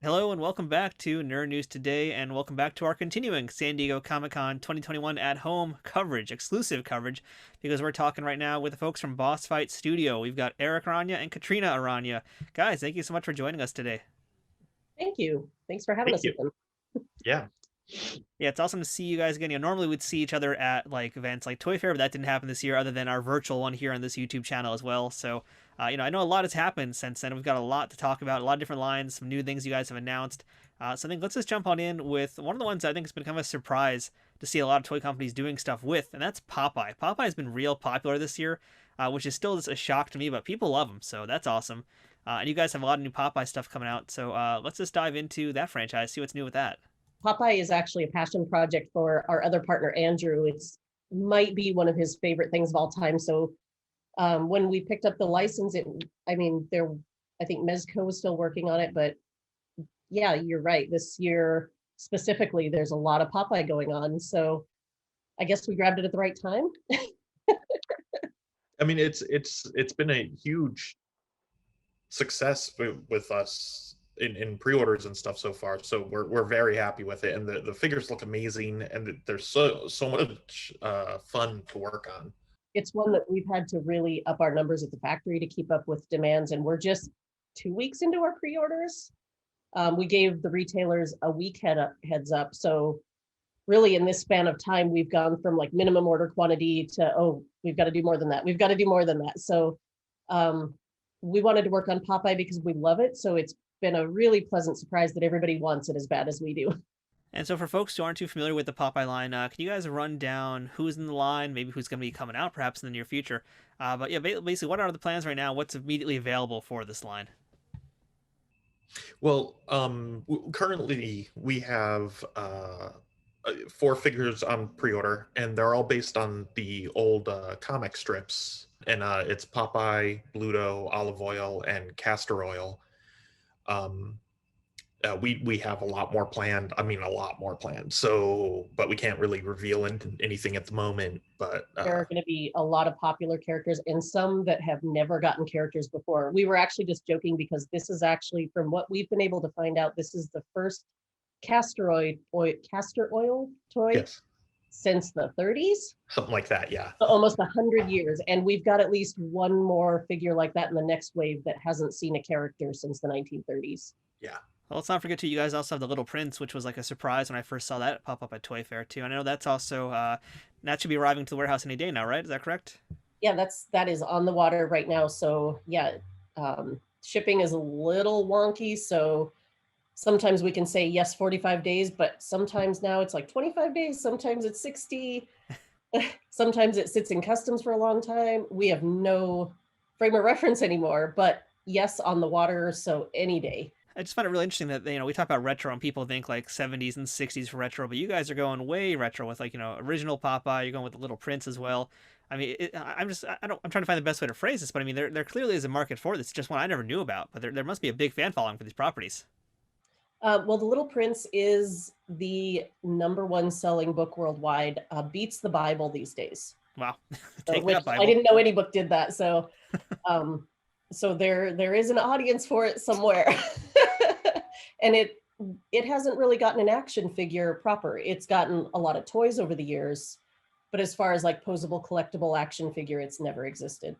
Hello and welcome back to Nerd News Today, and welcome back to our continuing San Diego Comic-Con 2021 at home coverage, exclusive coverage, because we're talking right now with the folks from BossFight Studio. We've got Erik Arana and Catrina Arana. Guys, thank you so much for joining us today. Thank you. Thanks for having Thank us you. again. Yeah. Yeah, it's awesome to see you guys again. Normally we'd see each other at like events like Toy Fair, but that didn't happen this year, other than our virtual one here on this YouTube channel as well. So, I know a lot has happened since then. We've got a lot to talk about, a lot of different lines, some new things you guys have announced. So I think let's just jump on in with one of the ones I think has been kind of a surprise to see a lot of toy companies doing stuff with, and that's Popeye. Popeye has been real popular this year, which is still just a shock to me, but people love him, so that's awesome. And you guys have a lot of new Popeye stuff coming out, so let's just dive into that franchise, see what's new with that. Popeye is actually a passion project for our other partner, Andrew. It's might be one of his favorite things of all time. So when we picked up the license, I think Mezco was still working on it, but yeah, you're right. This year specifically, there's a lot of Popeye going on. So I guess we grabbed it at the right time. I mean, it's been a huge success with us in pre-orders and stuff so far. So we're very happy with it, and the figures look amazing, and they're so much fun to work on. It's one that we've had to really up our numbers at the factory to keep up with demands, and we're just 2 weeks into our pre-orders. We gave the retailers a week heads up. So really in this span of time, we've gone from like minimum order quantity to, oh, we've got to do more than that. We've got to do more than that. So we wanted to work on Popeye because we love it. So it's been a really pleasant surprise that everybody wants it as bad as we do. And so for folks who aren't too familiar with the Popeye line, can you guys run down who's in the line, maybe who's going to be coming out perhaps in the near future? But yeah, basically, what are the plans right now? What's immediately available for this line? Well, currently we have 4 figures on pre-order, and they're all based on the old comic strips. And it's Popeye, Bluto, Olive Oil, and Castor Oil. Um, we have a lot more planned. I mean, a lot more planned. So, but we can't really reveal anything at the moment. But There are going to be a lot of popular characters and some that have never gotten characters before. We were actually just joking because this is actually, from what we've been able to find out, this is the first castor oil toy yes, since the 30s. something like that. Yeah. So almost 100 years. And we've got at least one more figure like that in the next wave that hasn't seen a character since the 1930s. Yeah. Well, let's not forget too. You guys also have the Little Prince, which was like a surprise when I first saw that pop up at Toy Fair too. I know that's also that should be arriving to the warehouse any day now, right? Is that correct? Yeah, that is on the water right now. So yeah, shipping is a little wonky. So sometimes we can say yes, 45 days, but sometimes now it's like 25 days. Sometimes it's 60. Sometimes it sits in customs for a long time. We have no frame of reference anymore, but yes, on the water. So any day. I just find it really interesting that we talk about retro and people think like 70s and 60s for retro, but you guys are going way retro with like original Popeye. You're going with the Little Prince as well. I mean, I'm trying to find the best way to phrase this, but I mean, there clearly is a market for this. It's just one I never knew about, but there must be a big fan following for these properties. Well, The Little Prince is the #1 selling book worldwide, beats the Bible these days. Wow, take Which that, Bible. I didn't know any book did that. So, so there is an audience for it somewhere, and it hasn't really gotten an action figure proper. It's gotten a lot of toys over the years, but as far as like posable collectible action figure, it's never existed.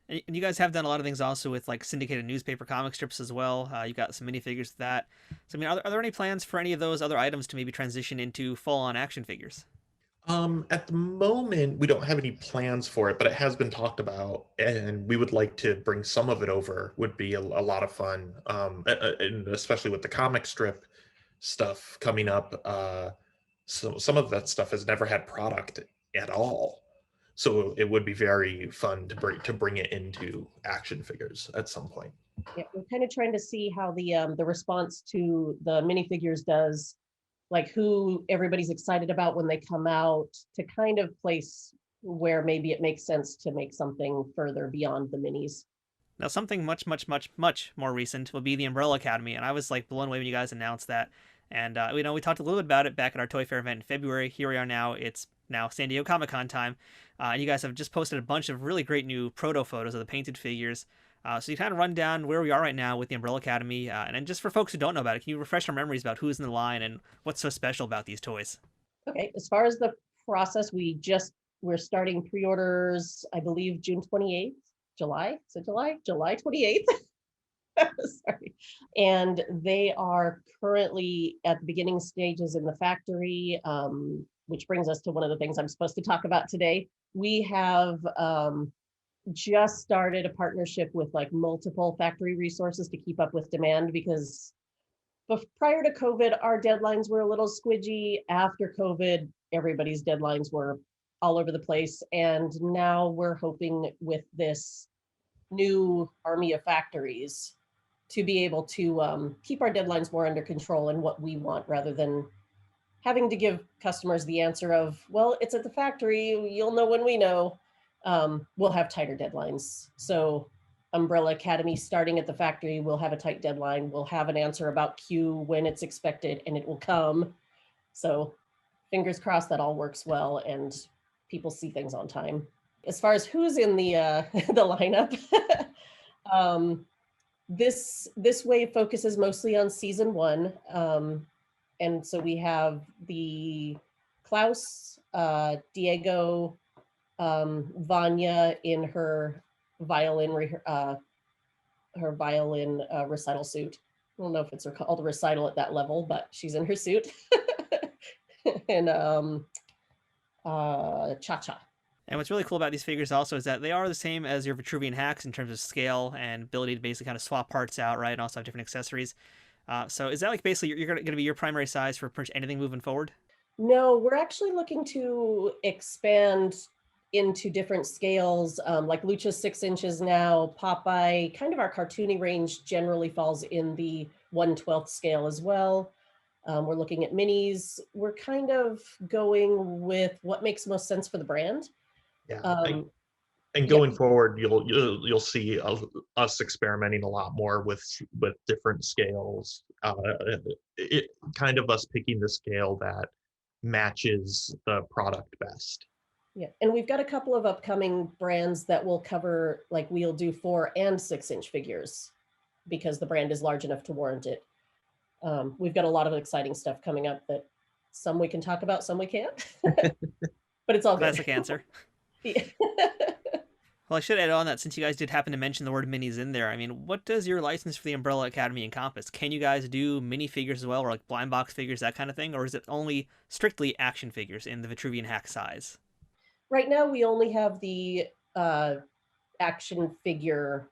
And you guys have done a lot of things also with like syndicated newspaper comic strips as well. You've got some minifigures with that. So I mean, are there any plans for any of those other items to maybe transition into full-on action figures? At the moment, we don't have any plans for it, but it has been talked about, and we would like to bring some of it over. Would be a lot of fun, and especially with the comic strip stuff coming up. So some of that stuff has never had product at all, so it would be very fun to bring it into action figures at some point. Yeah, we're kind of trying to see how the response to the minifigures does, like who everybody's excited about when they come out, to kind of place where maybe it makes sense to make something further beyond the minis. Now, something much, much, much, much more recent would be the Umbrella Academy, and I was like blown away when you guys announced that. And we talked a little bit about it back at our Toy Fair event in February. Here we are now. It's now San Diego Comic Con time, and you guys have just posted a bunch of really great new proto photos of the painted figures. So you kind of run down where we are right now with the Umbrella Academy, and then just for folks who don't know about it, can you refresh our memories about who's in the line and what's so special about these toys? Okay, as far as the process, we're starting pre-orders, I believe June 28th, July, is it July? July 28th. Sorry. And they are currently at the beginning stages in the factory, which brings us to one of the things I'm supposed to talk about today. We have just started a partnership with like multiple factory resources to keep up with demand, because prior to COVID, our deadlines were a little squidgy. After COVID, everybody's deadlines were all over the place. And now we're hoping with this new army of factories to be able to keep our deadlines more under control and what we want, rather than having to give customers the answer of, well, it's at the factory, you'll know when we know. We'll have tighter deadlines. So Umbrella Academy starting at the factory, we'll have a tight deadline. We'll have an answer about Q when it's expected, and it will come. So fingers crossed that all works well and people see things on time. As far as who's in the the lineup, this wave focuses mostly on season 1. And so we have the Klaus, Diego, Vanya in her violin recital suit. I don't know if it's called a recital at that level, but she's in her suit. And Cha-Cha. And what's really cool about these figures also is that they are the same as your Vitruvian H.A.C.K.S in terms of scale and ability to basically kind of swap parts out, right? And also have different accessories. So is that like basically you're going to be your primary size for pretty much anything moving forward? No, we're actually looking to expand into different scales, like Lucha's 6 inches now. Popeye, kind of our cartoony range, generally falls in the 1/12 scale as well. We're looking at minis. We're kind of going with what makes most sense for the brand. Yeah. Um, And going forward, you'll see us experimenting a lot more with different scales. It kind of us picking the scale that matches the product best. Yeah, and we've got a couple of upcoming brands that will cover, like we'll do 4 and 6 inch figures because the brand is large enough to warrant it. We've got a lot of exciting stuff coming up that some we can talk about, some we can't, but it's all good. Classic answer. Yeah. Well, I should add on that since you guys did happen to mention the word minis in there, I mean, what does your license for the Umbrella Academy encompass? Can you guys do mini figures as well, or like blind box figures, that kind of thing? Or is it only strictly action figures in the Vitruvian H.A.C.K.S size? Right now, we only have the action figure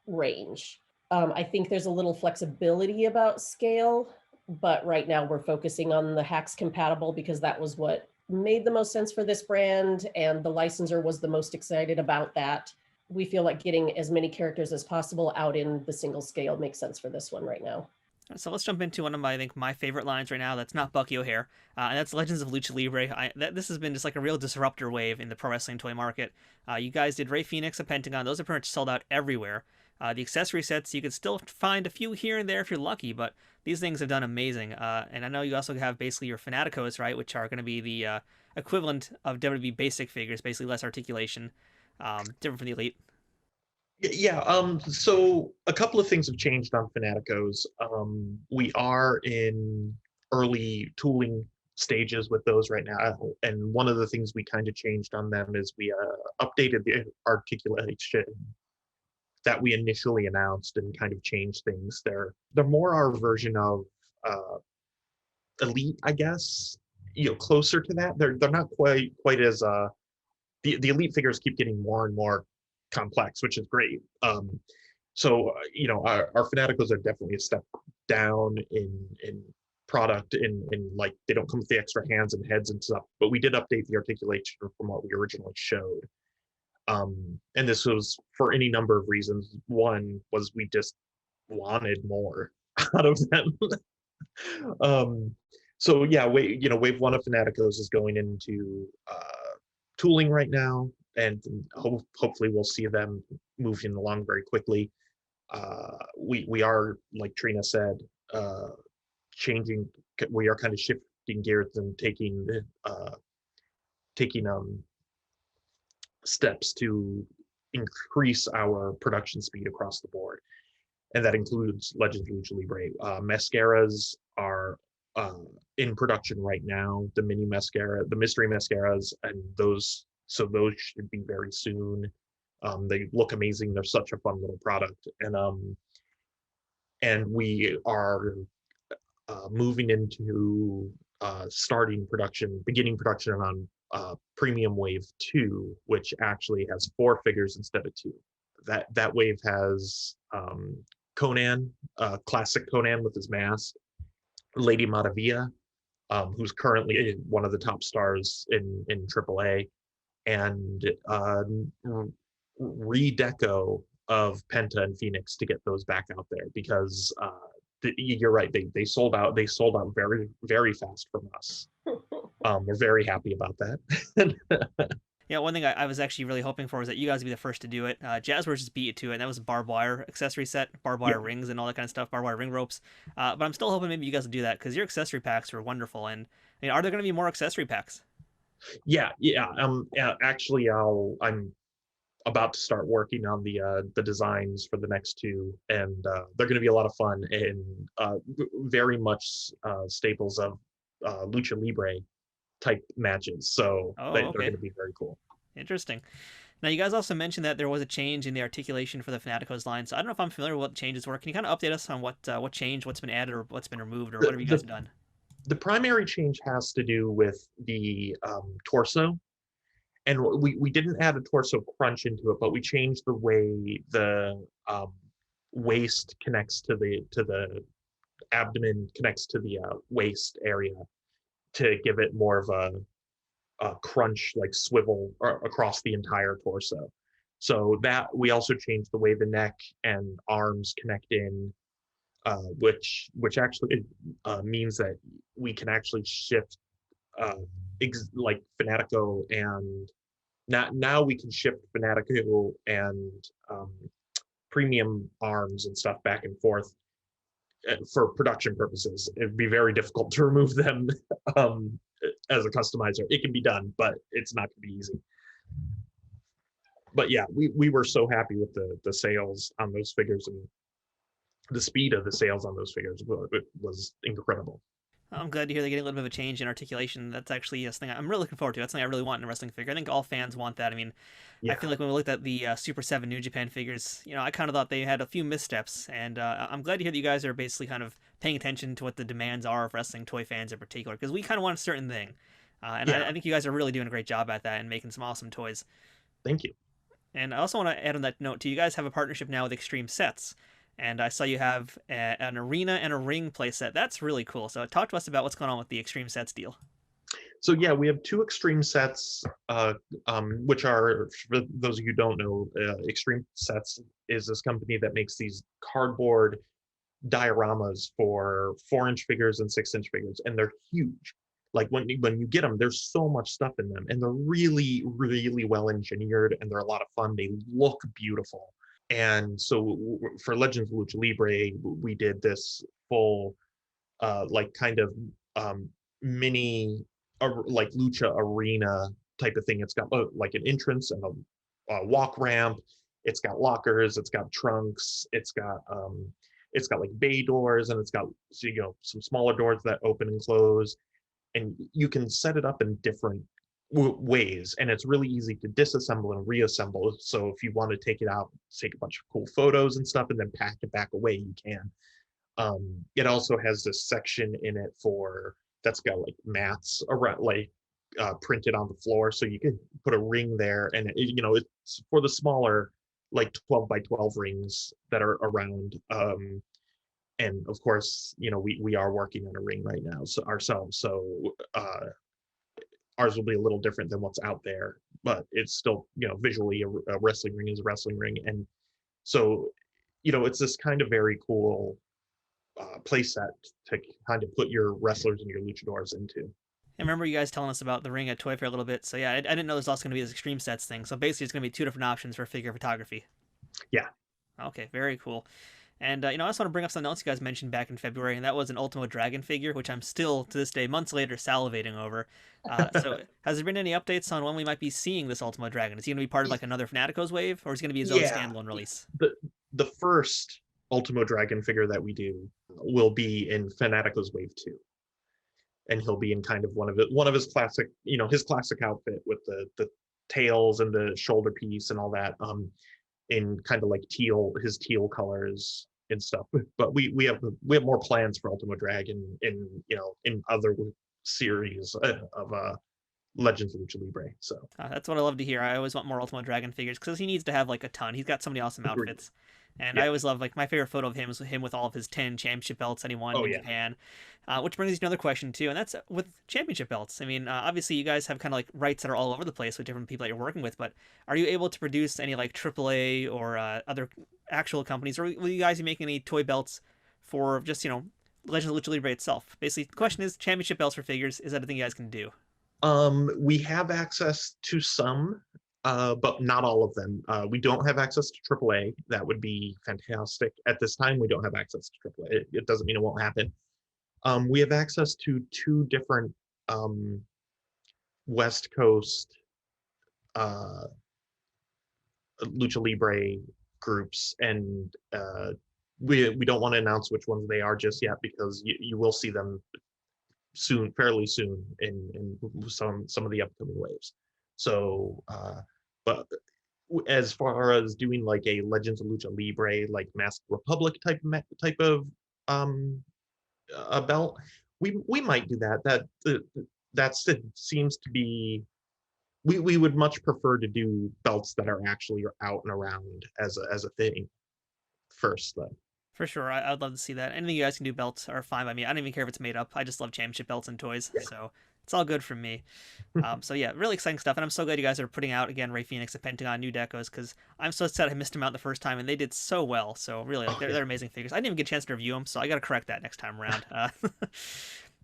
range. I think there's a little flexibility about scale, but right now we're focusing on the H.A.C.K.S compatible because that was what made the most sense for this brand, and the licensor was the most excited about that. We feel like getting as many characters as possible out in the single scale makes sense for this one right now. So let's jump into one of my, I think, my favorite lines right now. That's not Bucky O'Hare, and that's Legends of Lucha Libre. This has been just like a real disruptor wave in the pro wrestling toy market. You guys did Rey Fenix, a Pentagon. Those are pretty much sold out everywhere. The accessory sets, you could still find a few here and there if you're lucky, but these things have done amazing. And I know you also have basically your Fanaticos, right, which are going to be the equivalent of WWE basic figures, basically less articulation, different from the Elite. Yeah, so a couple of things have changed on Fanaticos. We are in early tooling stages with those right now, and one of the things we kind of changed on them is we updated the articulation that we initially announced and kind of changed things. They're more our version of Elite, I guess. Closer to that. They're not quite as the Elite figures keep getting more and more complex, which is great. So our Fanaticos are definitely a step down in product, in like they don't come with the extra hands and heads and stuff, but we did update the articulation from what we originally showed. And this was for any number of reasons. One was we just wanted more out of them. So yeah, wave 1 of Fanaticos is going into tooling right now, and hopefully we'll see them moving along very quickly. We are, like Trina said, changing. We are kind of shifting gears and taking steps to increase our production speed across the board, and that includes Legends of Lucha Libre. Mascaras are in production right now. The mini mascara, the mystery mascaras, and those should be very soon. They look amazing. They're such a fun little product, and we are moving into beginning production on Premium Wave 2, which actually has 4 figures instead of 2. That wave has Conan, classic Conan with his mask, Lady Maravilla, who's currently one of the top stars in AAA, and redeco of Penta and Phoenix to get those back out there, because you're right, they sold out. They sold out very, very fast from us. We're very happy about that. Yeah, one thing I was actually really hoping for was that you guys would be the first to do it. Jazzwares just beat it to it, and that was a barbed wire accessory set, barbed wire rings and all that kind of stuff, barbed wire ring ropes. But I'm still hoping maybe you guys will do that, because your accessory packs are wonderful. And I mean, are there going to be more accessory packs? Yeah. Actually, I'm about to start working on the designs for the next 2, and they're going to be a lot of fun, and very much staples of Lucha Libre type matches. So Oh, they're okay. going to be very cool. Interesting. Now, you guys also mentioned that there was a change in the articulation for the Fanaticos line, so I don't know if I'm familiar with what changes were. Can you kind of update us on what changed, what's been added, or what's been removed, or The, whatever you guys the, have done? the primary change has to do with the torso, and we didn't add a torso crunch into it, but we changed the way the waist connects to the abdomen, connects to the waist area, to give it more of a crunch, like swivel across the entire torso. So that we also changed the way the neck and arms connect in, which actually means that we can actually shift, like Fanatico, and now we can shift Fanatico and premium arms and stuff back and forth for production purposes. It'd be very difficult to remove them as a customizer. It can be done, but it's not going to be easy. But yeah, we were so happy with the sales on those figures, and the speed of the sales on those figures was incredible. I'm glad to hear they're getting a little bit of a change in articulation. That's actually something I'm really looking forward to. That's something I really want in a wrestling figure. I think all fans want that. I mean, I Yeah. feel like when we looked at the Super 7 New Japan figures, I kind of thought they had a few missteps. And I'm glad to hear that you guys are basically kind of paying attention to what the demands are of wrestling toy fans in particular, because we kind of want a certain thing. And Yeah. I think you guys are really doing a great job at that and making some awesome toys. Thank you. And I also want to add on that note, too, you guys have a partnership now with Extreme Sets. And I saw you have an arena and a ring playset. That's really cool. So talk to us about what's going on with the Extreme Sets deal. So yeah, we have 2 Extreme Sets, which are, for those of you who don't know, Extreme Sets is this company that makes these cardboard dioramas for 4-inch figures and 6-inch figures, and they're huge. Like when you get them, there's so much stuff in them, and they're really, really well engineered, and they're a lot of fun. They look beautiful. And so for Legends of Lucha Libre, we did this full, like kind of mini, like lucha arena type of thing. It's got like an entrance and a walk ramp. It's got lockers. It's got trunks. It's got like bay doors, and it's got some smaller doors that open and close, and you can set it up in different ways, and it's really easy to disassemble and reassemble. So if you want to take it out, take a bunch of cool photos and stuff, and then pack it back away, you can. It also has this section in it that's got like mats around, like printed on the floor, so you can put a ring there, and it's for the smaller, like 12 by 12 rings that are around. And of course, we are working on a ring right now, so ourselves. So ours will be a little different than what's out there, but it's still, visually a wrestling ring is a wrestling ring. And so, it's this kind of very cool play set to kind of put your wrestlers and your luchadors into. I remember you guys telling us about the ring at Toy Fair a little bit. So yeah, I didn't know there's also going to be this Extreme Sets thing. So basically, it's going to be 2 different options for figure photography. Yeah. Okay, very cool. And I also want to bring up something else you guys mentioned back in February, and that was an Ultimo Dragon figure, which I'm still to this day, months later, salivating over. So has there been any updates on when we might be seeing this Ultimo Dragon? Is he going to be part of like another Fanaticos wave, or is he going to be his own Yeah, standalone release? the first Ultimo Dragon figure that we do will be in Fanaticos Wave 2. And he'll be in kind of one of his classic, his classic outfit with the tails and the shoulder piece and all that, in kind of like his teal colors and stuff. But we have more plans for Ultimo Dragon in other series of Legends of Lucha Libre. So That's what I love to hear. I always want more Ultimo Dragon figures because he needs to have like a ton. He's got so many awesome agreed. outfits. And I Yeah. always love, like, my favorite photo of him is him with all of his 10 championship belts that he won Oh in yeah. Japan. Which brings me to another question, too, and that's with championship belts. I mean, obviously, you guys have kind of like rights that are all over the place with different people that you're working with, but are you able to produce any like AAA or other actual companies, or will you guys be making any toy belts for just, Legends of Lucha Libre itself? Basically, the question is championship belts for figures. Is that a thing you guys can do? We have access to some, but not all of them. We don't have access to AAA. That would be fantastic. At this time, we don't have access to AAA. It doesn't mean it won't happen. We have access to two different West Coast uh, Lucha Libre groups, and we don't want to announce which ones they are just yet because you will see them soon, fairly soon, in some of the upcoming waves. So, but as far as doing like a Legends of Lucha Libre, like Masked Republic type of a belt, we might do that. Seems to be, we would much prefer to do belts that are actually out and around as a thing first, though. For sure, I'd love to see that. Anything you guys can do belts are fine by me. I don't even care if it's made up. I just love championship belts and toys, so it's all good from me. So yeah, really exciting stuff, and I'm so glad you guys are putting out again Ray Phoenix and Pentagon new decos because I'm so sad I missed them out the first time, and they did so well. So really, like, they're amazing figures. I didn't even get a chance to review them, so I got to correct that next time around.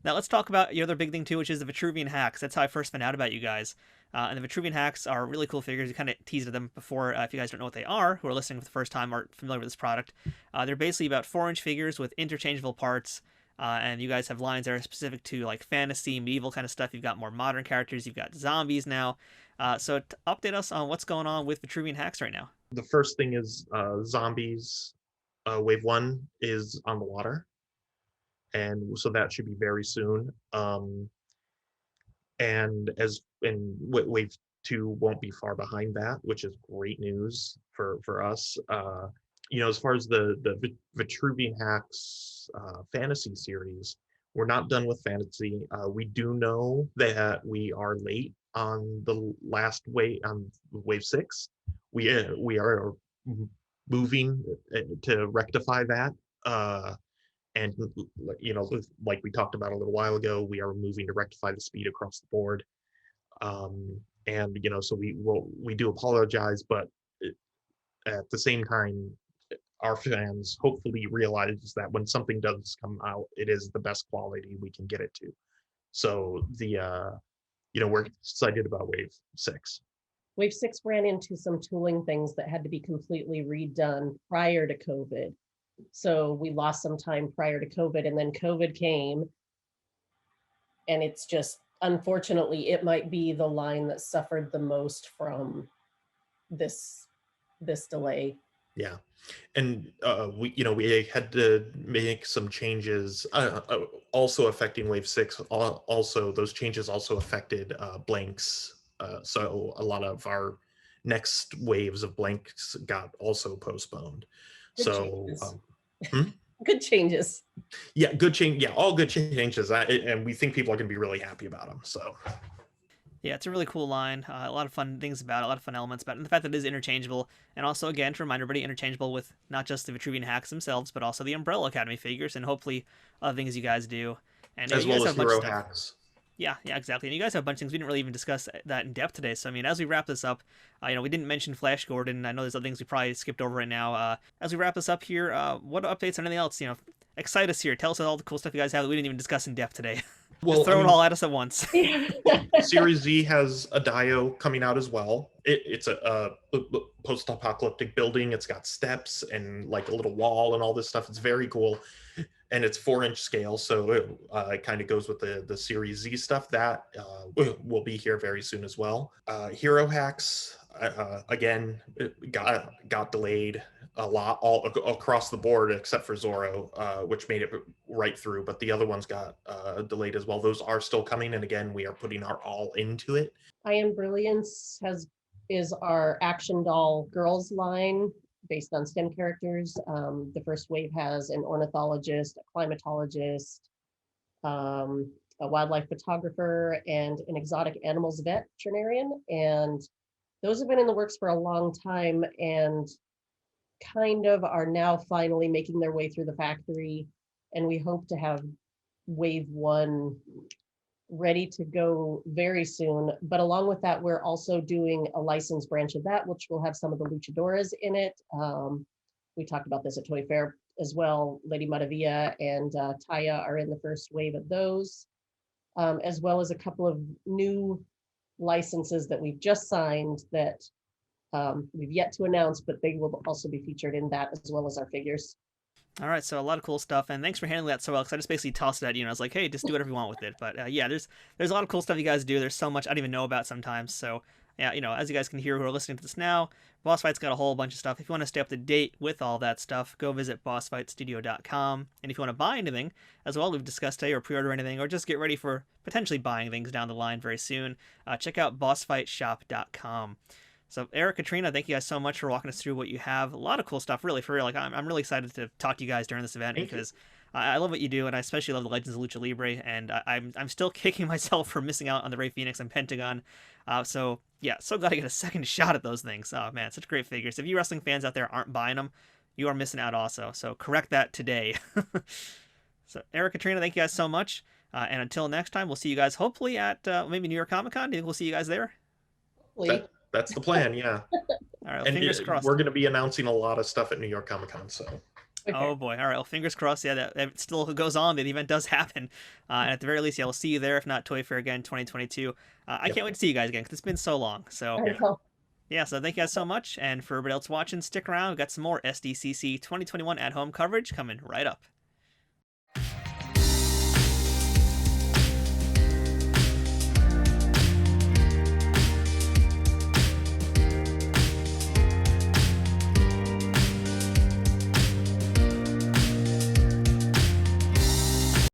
Now let's talk about your other big thing too, which is the Vitruvian H.A.C.K.S. That's how I first found out about you guys. And the Vitruvian H.A.C.S are really cool figures. You kind of teased them before. If you guys don't know what they are, who are listening for the first time, aren't familiar with this product, they're basically about 4-inch figures with interchangeable parts. And you guys have lines that are specific to like fantasy, medieval kind of stuff. You've got more modern characters. You've got zombies now. So update us on what's going on with Vitruvian H.A.C.S right now. The first thing is zombies. Wave 1 is on the water, and so that should be very soon. And wave 2 won't be far behind that, which is great news for us. As far as the Vitruvian H.A.C.S fantasy series, we're not done with fantasy. We do know that we are late on the last wave, on wave 6. We are moving to rectify that. And like we talked about a little while ago, we are moving to rectify the speed across the board. And so we do apologize, but at the same time, our fans hopefully realize that when something does come out, it is the best quality we can get it to. So we're excited about wave 6. Wave 6 ran into some tooling things that had to be completely redone prior to COVID. So we lost some time prior to COVID, and then COVID came, and it's just, unfortunately, it might be the line that suffered the most from this delay. Yeah, and we had to make some changes, also affecting wave 6. Also, those changes also affected blanks. So a lot of our next waves of blanks got also postponed. Good So good changes. Yeah, good change. Yeah, all good changes. And we think people are going to be really happy about them. So Yeah, it's a really cool line. A lot of fun things about it, a lot of fun elements about it, and the fact that it is interchangeable. And also, again, to remind everybody, interchangeable with not just the Vitruvian H.A.C.S themselves, but also the Umbrella Academy figures, and hopefully other things you guys do. And as you well guys as have a bunch hero of stuff. hacks. Yeah, exactly. And you guys have a bunch of things. We didn't really even discuss that in depth today. So, I mean, as we wrap this up, we didn't mention Flash Gordon. I know there's other things we probably skipped over right now. As we wrap this up here, what updates or anything else? Excite us here. Tell us all the cool stuff you guys have that we didn't even discuss in depth today. Well, Just throw it all at us at once. Series Z has a Dio coming out as well. It's a post-apocalyptic building. It's got steps and like a little wall and all this stuff. It's very cool, and it's 4-inch scale, so it kind of goes with the Series Z stuff. That will be here very soon as well. Hero Hacks again, it got delayed a lot all across the board except for Zorro, which made it right through, but the other ones got delayed as well. Those are still coming, and again, we are putting our all into it. I Am Brilliance is our action doll girls line based on STEM characters. The first wave has an ornithologist, a climatologist, a wildlife photographer, and an exotic animals veterinarian. And those have been in the works for a long time and kind of are now finally making their way through the factory. And we hope to have wave 1 ready to go very soon. But along with that, we're also doing a licensed branch of that, which will have some of the luchadoras in it. We talked about this at Toy Fair as well. Lady Maravilla and Taya are in the first wave of those, as well as a couple of new licenses that we've just signed that we've yet to announce, but they will also be featured in that as well as our figures. All right, so a lot of cool stuff, and thanks for handling that so well, because I just basically tossed it at you, and I was like, hey, just do whatever you want with it. But yeah, there's a lot of cool stuff you guys do. There's so much I don't even know about sometimes. So yeah, as you guys can hear who are listening to this now, BossFight's got a whole bunch of stuff. If you want to stay up to date with all that stuff, go visit bossfightstudio.com. And if you want to buy anything, as well, we've discussed today, or pre-order anything, or just get ready for potentially buying things down the line very soon, check out bossfightshop.com. So Erik, Catrina, thank you guys so much for walking us through what you have. A lot of cool stuff, really, for real. Like I'm really excited to talk to you guys during this event because I love what you do, and I especially love the Legends of Lucha Libre. And I'm still kicking myself for missing out on the Ray Phoenix and Pentagon. So yeah, so glad I get a second shot at those things. Oh man, such great figures. If you wrestling fans out there aren't buying them, you are missing out also. So correct that today. So Erik, Catrina, thank you guys so much. And until next time, we'll see you guys hopefully at maybe New York Comic Con. Do you think we'll see you guys there? That's the plan, yeah. All right, well, And fingers crossed. we're going to be announcing a lot of stuff at New York Comic Con, so. Okay. Oh boy! All right, well, fingers crossed. Yeah, that still goes on. The event does happen, and at the very least, yeah, we'll see you there. If not, Toy Fair again, 2022. I can't wait to see you guys again because it's been so long. So yeah, so thank you guys so much, and for everybody else watching, stick around. We've got some more SDCC 2021 at home coverage coming right up.